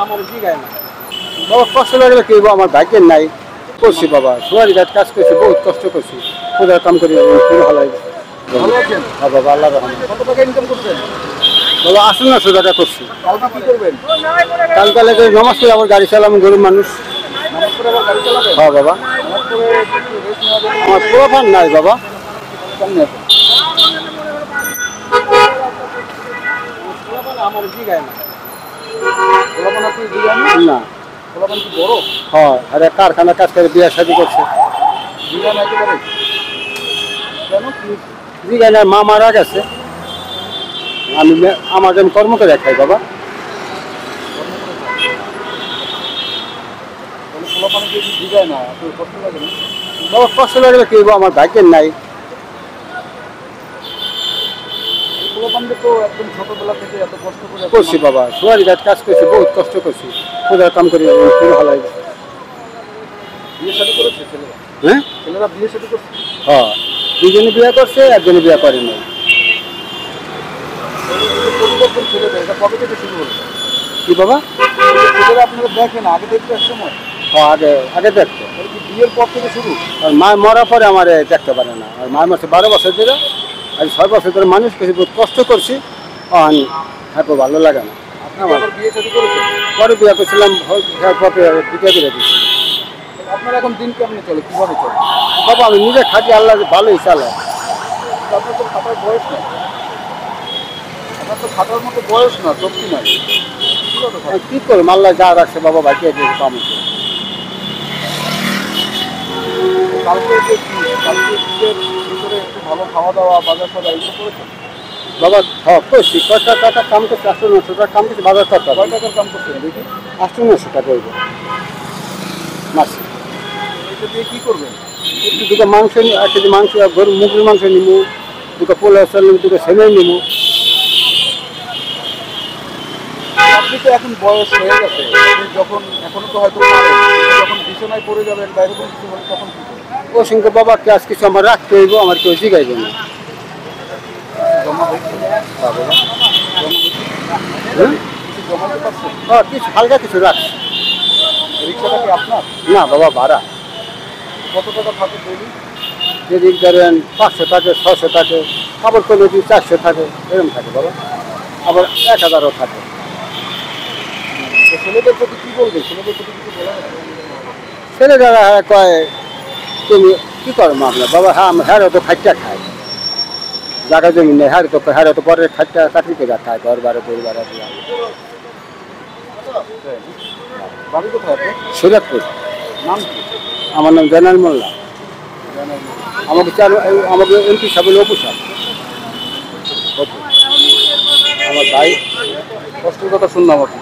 আমার জিগায় না বাবা, কষ্ট লাগলে কি আমার ভাগ্যের নাই। করছি বাবা, সোয়ারি গাছ কাজ করছি, বহুত কষ্ট করছি, পূজার কাম করি, খুব ভালো লাগে। ভালো আছেন? হ্যাঁ বাবা, আল্লাহ রহমান। কত টাকা ইনকাম করছেন? বাবা 800 টাকা করছি। কালকে কি করবেন? কালকে লাগে নমাজ পড়ে আবার গাড়ি চালাম, গরিব মানুষ। নামাজ পড়ে আবার গাড়ি চালাবেন? হ্যাঁ বাবা, নামাজ পড়ে একটু রেস্ট নেওয়া যাবে? আমার প্রোফান নাই বাবা। কেমনে আছে? আমার জিগায় না। পোলাপান আপনি জিগান না। পোলাপান কি বড়? হ্যাঁ, আরে কারখানা কাজ করে বিয়ে শাদী করছে। জিগান একেবারে? কেন কি? জিগায় না, মা মারা গেছে। আমি আমার জন্য কর্ম করে খাই বাবা। তাহলে পোলাপানে যদি জিগায় না আপনার কষ্ট লাগে না? বাবা, কষ্ট লাগলে কি আমার ভাগ্যের নাই। পোলাপানকে তো একদম ছোটবেলা থেকে এত কষ্ট করে করছি বাবা, সোয়ারি গাছ কাজ করছি, বহুত কষ্ট করছি, পূজার কাম করি, খুব ভালো লাগে। বিয়ে শাদী করেছে ছেলেরা? হ্যাঁ ছেলেরা বিয়ে শাদী করছে? হ্যাঁ, দুজনে বিয়ে করছে, একজনে বিয়ে করে নাই। পরিবর্তন ছেলেদের এটা কবে থেকে শুরু হলো? কি বাবা? ছেলেরা আপনারা দেখেন আগে দেখতে এক সময়, হ্যাঁ, আগে আগে দেখতো। তাহলে কি বিয়ের পর থেকে শুরু? আর মা মরার পরে আমার দেখতে পারে না। আর মায়ের মাসে 12 বছর ধরে, আমি 6 বছর ধরে মানুষ করছি, বহুত কষ্ট করছি। আমি হ্যাঁ, ভালো লাগে না। আপনি কি আবার বিয়ে শাদী করেছেন? পরে বিয়ে করছিলাম, বিয়ে করে দিচ্ছি। আপনার এখন দিন কেমন চলে, কিভাবে চলে? বাবা, আমি নিজে খাটি, আল্লাহ ভালোই চালায়। আপনার তো খাটার বয়স না, আপনার তো খাটার মতো বয়স না, শক্তি নাই, কিভাবে খাবেন? কি করবো, আল্লাহ যা রাখছে বাবা, বাকি আছে কামে। কালকে যে কালকে ঈদের ভিতরে একটু ভালো খাওয়া দাওয়া বাজার সদাই এগুলো করেছেন? বাবা হ্যাঁ করছি, 6 টাকা কাম করছি, 800-900 টাকা কাম করছি, বাজার করতে কয় টাকার কাম করছেন দেখি? 800-900 টাকা হইব মাসে। এটা দিয়ে কী করবেন? একটু দুটো মাংস নিই, 1 কেজি মাংস, গরু মুরগির মাংস নিবো, দুটো পোলা চাল নিবো, দুটো সেমেই নিবো। আপনি তো এখন বয়স হয়ে গেছে, আপনি যখন এখনো তো হয়তো পারেন, যখন বিছানায় পড়ে যাবেন বা এরকম কিছু হলে তখন কী করবেন? ও সঙ্গে বাবা কাজ কিছু আমার রাখতে হইব, আমার কেউ জিগাইবে না। জমা হয়েছে? হ্যাঁ বাবা। কিছু জমাতে পারছেন? হ্যাঁ, কিছু হালকা কিছু রাখছি। রিক্সাটা কি আপনার? না বাবা, ভাড়া। কত টাকা থাকে ডেইলি? যদি ধরেন 500 থাকে, 600 থাকে, আবার কোনো দিন 400 থাকে, এরকম থাকে বাবা। আবার 1000ও থাকে। তো ছেলেদের প্রতি কী বলবে? ছেলেদের প্রতি কিছু বলা হবে? ছেলেরা হ্যাঁ কয়, তুমি কী করো আপনার বাবা? হ্যাঁ, হ্যাঁ তো খাইটা খায়, জায়গা জমি নেই, হ্যাঁ তো হ্যাঁ তো পরে খাইটা কাটি করে খায়, ঘর বারে পরিবার আছে। বাড়ি কোথায় আপনি? সিরাজপুর। নাম কি? আমার নাম জয়নাল মোল্লা। আমাকে আমাকে এমপি সাহেব অপু সাহেব। আমার ভাই। কষ্টের কথা শুনলাম আপনি।